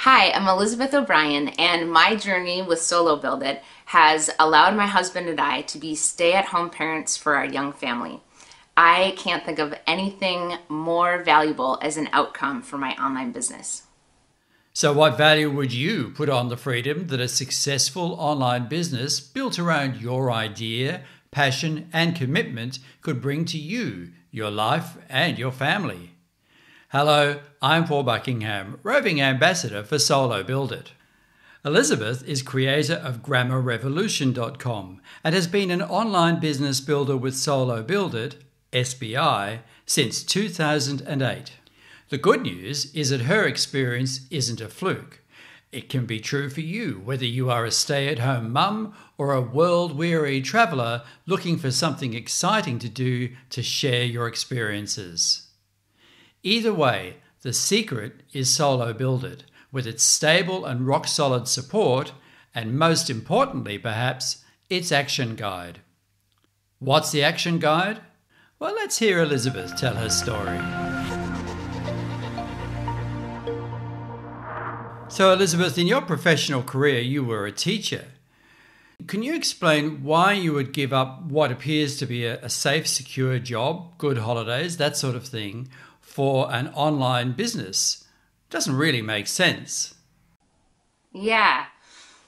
Hi, I'm Elizabeth O'Brien, and my journey with Solo Build It has allowed my husband and I to be stay-at-home parents for our young family. I can't think of anything more valuable as an outcome for my online business. So what value would you put on the freedom that a successful online business built around your idea, passion, and commitment could bring to you, your life, and your family? Hello, I'm Paul Buckingham, roving ambassador for Solo Build It. Elizabeth is creator of GrammarRevolution.com and has been an online business builder with Solo Build It, SBI, since 2008. The good news is that her experience isn't a fluke. It can be true for you, whether you are a stay-at-home mum or a world-weary traveller looking for something exciting to do to share your experiences. Either way, the secret is Solo Build It, with its stable and rock-solid support, and most importantly perhaps, its action guide. What's the action guide? Well, let's hear Elizabeth tell her story. So Elizabeth, in your professional career, you were a teacher. Can you explain why you would give up what appears to be a safe, secure job, good holidays, that sort of thing, for an online business? Doesn't really make sense. Yeah.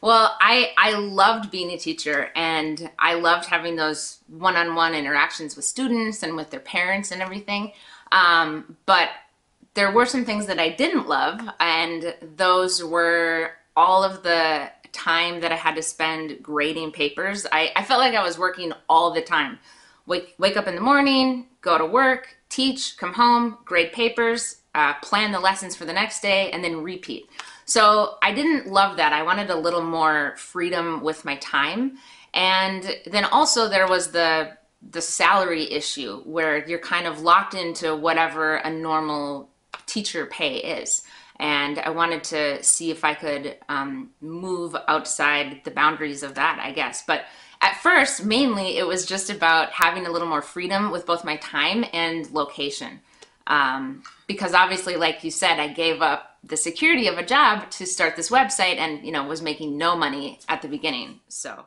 Well, I loved being a teacher, and I loved having those one-on-one interactions with students and with their parents and everything. But there were some things that I didn't love, and those were all of the time that I had to spend grading papers. I felt like I was working all the time. Wake up in the morning, go to work, teach, come home, grade papers, plan the lessons for the next day, and then repeat. So I didn't love that. I wanted a little more freedom with my time. And then also there was the salary issue where you're kind of locked into whatever a normal teacher pay is. And I wanted to see if I could move outside the boundaries of that, I guess. But at first, mainly, it was just about having a little more freedom with both my time and location. Because obviously, like you said, I gave up the security of a job to start this website and, was making no money at the beginning. So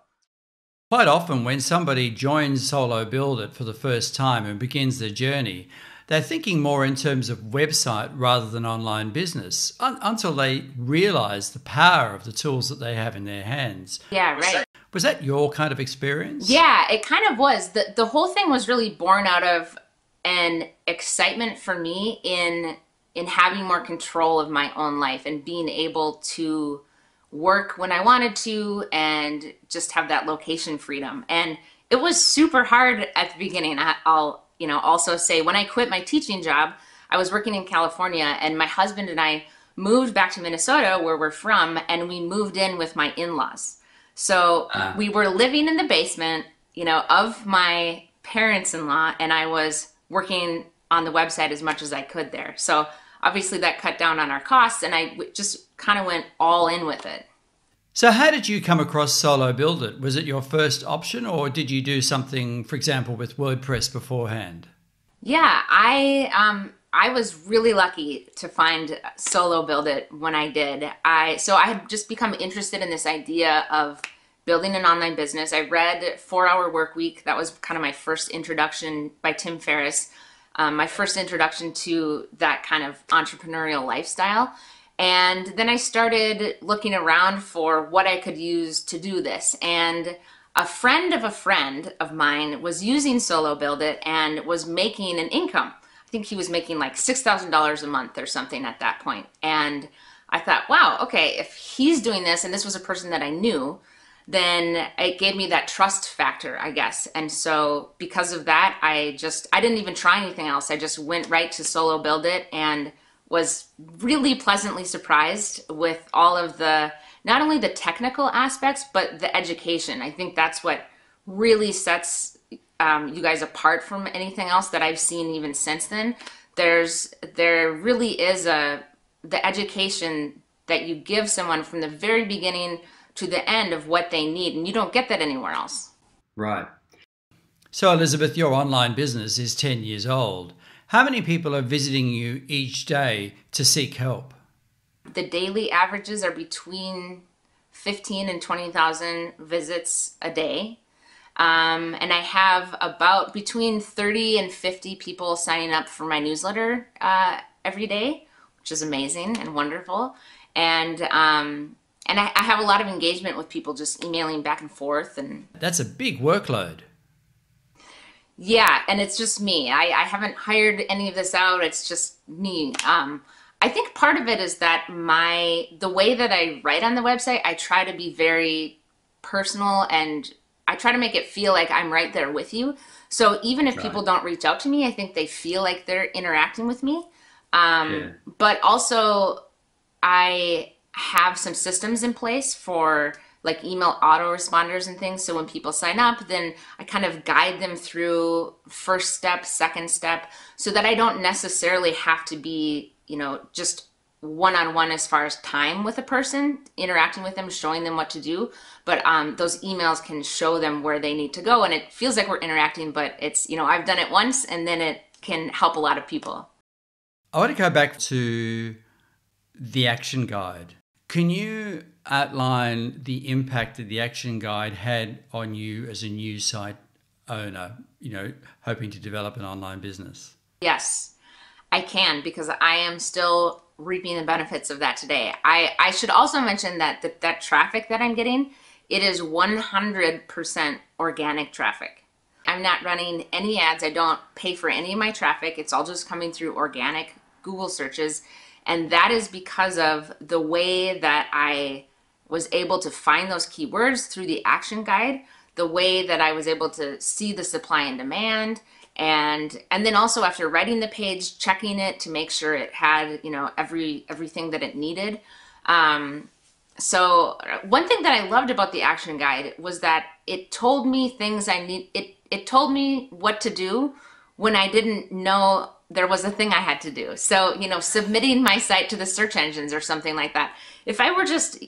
Quite often when somebody joins Solo Build It for the first time and begins their journey, they're thinking more in terms of website rather than online business until they realize the power of the tools that they have in their hands. Yeah, right. Was that your kind of experience? Yeah, it kind of was. The whole thing was really born out of an excitement for me in having more control of my own life and being able to work when I wanted to and just have that location freedom. And it was super hard at the beginning. I'll also say when I quit my teaching job, I was working in California, and my husband and I moved back to Minnesota, where we're from, and we moved in with my in-laws. So we were living in the basement, of my parents-in-law, and I was working on the website as much as I could there. So obviously that cut down on our costs, and I just kind of went all in with it. So how did you come across Solo Build It? Was it your first option, or did you do something, for example, with WordPress beforehand? Yeah, I was really lucky to find Solo Build It when I did. So I had just become interested in this idea of building an online business. I read 4-Hour Workweek. That was kind of my first introduction by Tim Ferriss, my first introduction to that kind of entrepreneurial lifestyle. And then I started looking around for what I could use to do this. And a friend of mine was using Solo Build It and was making an income. I think he was making like $6,000 a month or something at that point. And I thought, wow, okay, if he's doing this and this was a person that I knew, then it gave me that trust factor, I guess. And so because of that, I didn't even try anything else. I just went right to Solo Build It and was really pleasantly surprised with all of not only the technical aspects, but the education. I think that's what really sets you guys apart from anything else that I've seen even since then. There really is the education that you give someone from the very beginning to the end of what they need, and you don't get that anywhere else. Right. So Elizabeth, your online business is 10 years old. How many people are visiting you each day to seek help? The daily averages are between 15 and 20,000 visits a day. And I have about between 30 and 50 people signing up for my newsletter every day, which is amazing and wonderful. And I have a lot of engagement with people just emailing back and forth. And That's a big workload. yeah, and it's just me. I haven't hired any of this out. It's just me. I think part of it is that the way that I write on the website, I try to be very personal, and I try to make it feel like I'm right there with you. So even if people Right. don't reach out to me, I think they feel like they're interacting with me. Yeah. But also, I have some systems in place for like email autoresponders and things. So when people sign up, then I kind of guide them through first step, second step, so that I don't necessarily have to be, just one-on-one as far as time with a person, interacting with them, showing them what to do. But those emails can show them where they need to go. And it feels like we're interacting, but it's, I've done it once, and then it can help a lot of people. I want to go back to the action guide. Can you outline the impact that the action guide had on you as a new site owner, hoping to develop an online business? Yes, I can, because I am still reaping the benefits of that today. I should also mention that traffic that I'm getting, it is 100% organic traffic. I'm not running any ads. I don't pay for any of my traffic. It's all just coming through organic Google searches. And that is because of the way that I was able to find those keywords through the action guide, the way that I was able to see the supply and demand, and then also after writing the page, checking it to make sure it had, everything that it needed. So one thing that I loved about the action guide was that it told me things I need. It told me what to do when I didn't know there was a thing I had to do. So, submitting my site to the search engines or something like that. If I were just,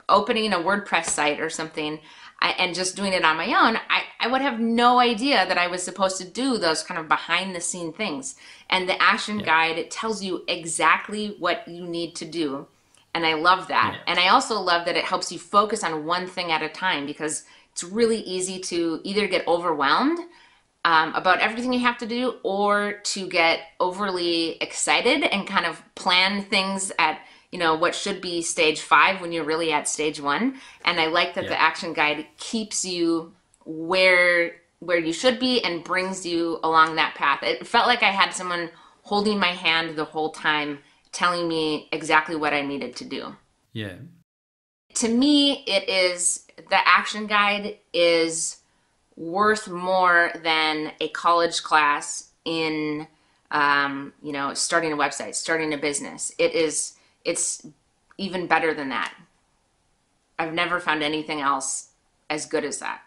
opening a WordPress site or something and just doing it on my own, I would have no idea that I was supposed to do those kind of behind the scene things. And the action guide, it tells you exactly what you need to do. And I love that. Yeah. And I also love that it helps you focus on one thing at a time, because it's really easy to either get overwhelmed about everything you have to do, or to get overly excited and kind of plan things at, what should be stage 5 when you're really at stage 1. And I like that the action guide keeps you where you should be and brings you along that path. It felt like I had someone holding my hand the whole time, telling me exactly what I needed to do. Yeah. To me, the action guide is worth more than a college class in, starting a website, starting a business. It's even better than that. I've never found anything else as good as that.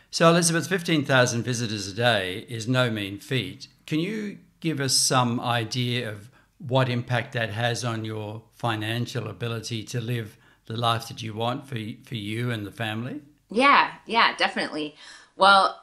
So, Elizabeth, 15,000 visitors a day is no mean feat. Can you give us some idea of what impact that has on your financial ability to live the life that you want for you and the family? Yeah, definitely. Well,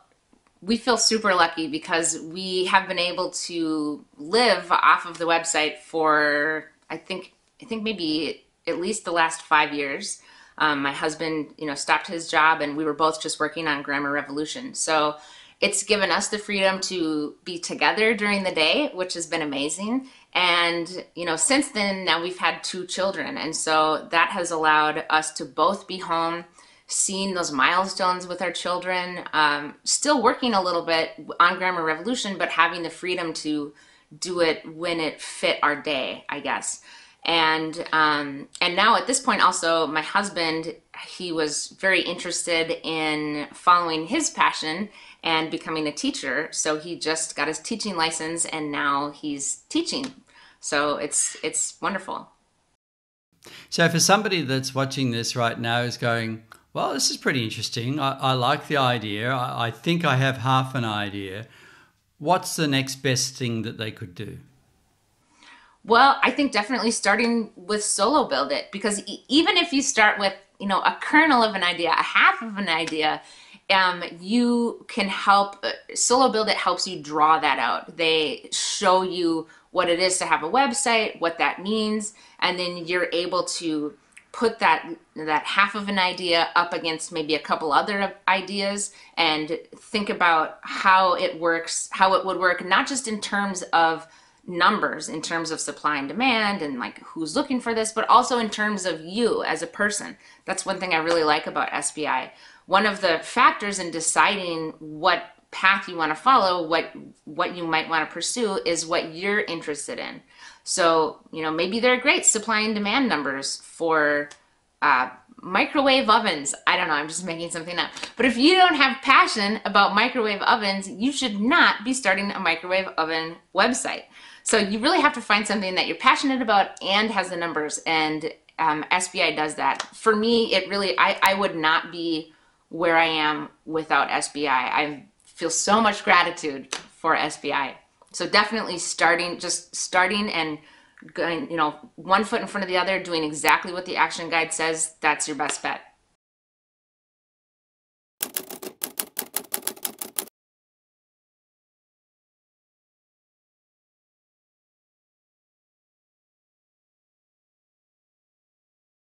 we feel super lucky because we have been able to live off of the website for, I think maybe at least the last 5 years. My husband, stopped his job, and we were both just working on Grammar Revolution. So it's given us the freedom to be together during the day, which has been amazing. And, since then, now we've had 2 children. And so that has allowed us to both be home, seeing those milestones with our children, still working a little bit on Grammar Revolution, but having the freedom to do it when it fit our day, I guess. And now at this point also, my husband, he was very interested in following his passion and becoming a teacher. So he just got his teaching license, and now he's teaching. So it's wonderful. So for somebody that's watching this right now is going, well, this is pretty interesting. I like the idea. I think I have half an idea. What's the next best thing that they could do? Well, I think definitely starting with Solo Build It, because even if you start with, a kernel of an idea, a half of an idea, you can help. Solo Build It helps you draw that out. They show you what it is to have a website, what that means, and then you're able to put that half of an idea up against maybe a couple other ideas and think about how it works, how it would work, not just in terms of numbers, in terms of supply and demand and like who's looking for this, but also in terms of you as a person. That's one thing I really like about SBI. One of the factors in deciding what path you want to follow, what you might want to pursue, is what you're interested in. So, maybe there are great supply and demand numbers for microwave ovens. I don't know, I'm just making something up. But if you don't have passion about microwave ovens, you should not be starting a microwave oven website. So you really have to find something that you're passionate about and has the numbers, and SBI does that. For me, it really, I would not be where I am without SBI. I feel so much gratitude for SBI. So definitely starting and going, one foot in front of the other, doing exactly what the action guide says, that's your best bet.